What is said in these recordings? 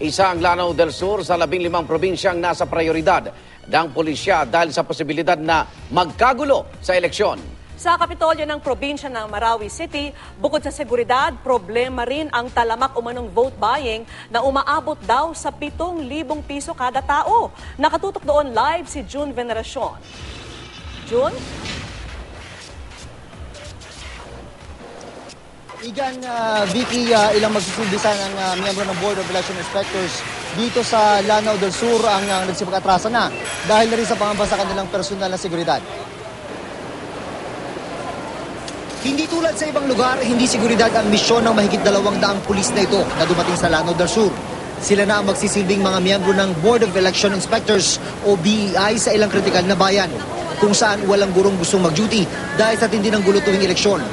Isa ang Lanao del Sur sa 15 probinsyang nasa prioridad ng pulisya dahil sa posibilidad na magkagulo sa eleksyon. Sa Kapitolyo ng probinsya ng Marawi City, bukod sa seguridad, problema rin ang talamak umanong vote buying na umaabot daw sa 7,000 piso kada tao. Nakatutok doon live si June Veneracion. June? Igan, Vicky, ilang magsusumbisa ng miyembro ng Board of Election Inspectors dito sa Lanao del Sur ang nagsipag-atrasa na dahil na rin sa pangamba sa kanilang personal na seguridad. Hindi tulad sa ibang lugar, hindi seguridad ang misyon ng mahigit 200 pulis na ito na dumating sa Lanao del Sur. Sila na ang magsisilbing mga miyembro ng Board of Election Inspectors o BEI sa ilang kritikal na bayan kung saan walang gurong gustong mag-duty dahil sa tindi ng gulo tuwing eleksyon.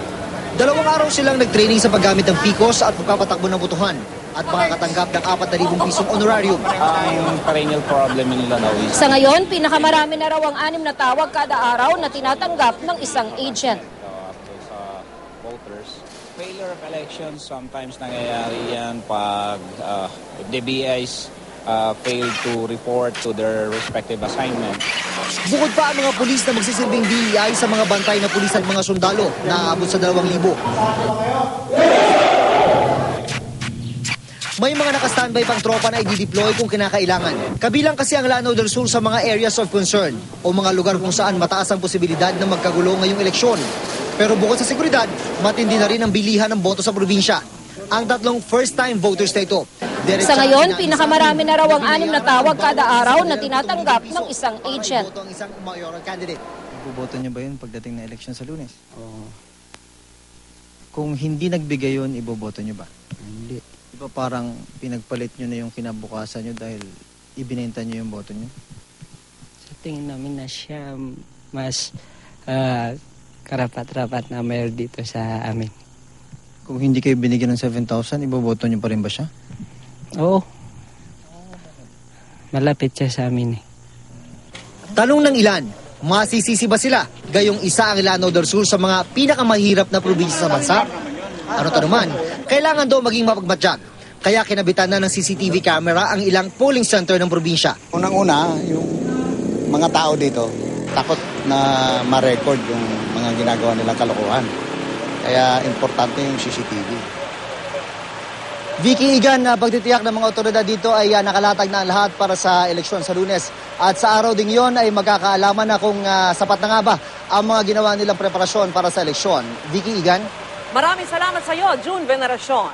2 araw silang nag-training sa paggamit ng PICOS at pagpapatakbo ng botohan at makakatanggap ng 4,000 pisong honorarium. Ang perennial problem in Lanao is... Sa ngayon, pinakamarami na raw ang 6 na tawag kada araw na tinatanggap ng isang agent. Sa voters, failure of elections, sometimes nangyayari yan pag the BIs fail to report to their respective assignment. Bukod pa ang mga pulis na magsisilbing BEI sa mga bantay na pulis at mga sundalo na aabot sa 2,000. May mga nakastandby pang tropa na i-deploy kung kinakailangan. Kabilang kasi ang Lanao del Sur sa mga areas of concern o mga lugar kung saan mataas ang posibilidad na magkagulo ngayong eleksyon. Pero bukod sa seguridad, matindi na rin ang bilihan ng boto sa probinsya. Ang 3 first-time voters na ito. Sa ngayon, pinakamarami na raw ang 6 na tawag kada araw na tinatanggap ng isang agent. Iboboto niyo ba yun pagdating na eleksyon sa Lunes? Oo. Kung hindi nagbigay yun, iboboto niyo ba? Hindi. Di ba parang pinagpalit niyo na yung kinabukasan niyo dahil ibinenta niyo yung boto niyo? Sa tingin namin na siya mas karapat-rapat na mayor dito sa amin. Kung hindi kayo binigyan ng 7,000, iboboto niyo pa rin ba siya? Oo. Malapit siya sa amin eh. Tanong ng ilan, masisisi ba sila gayong isa ang Lanao del Sur sa mga pinakamahirap na probinsya sa bansa? Ano tanuman, kailangan daw maging mapagmatsyag. Kaya kinabitan na ng CCTV camera ang ilang polling center ng probinsya. Unang-una, yung mga tao dito, takot na ma-record yung mga ginagawa nilang kalokohan. Kaya importante yung CCTV. Vicky, Igan, pagtitiyak ng mga otoridad dito ay nakalatag na ang lahat para sa eleksyon sa Lunes. At sa araw ding yon ay magkakaalaman na kung sapat na nga ba ang mga ginawa nilang preparasyon para sa eleksyon. Vicky, Igan? Maraming salamat sa iyo, June Veneracion.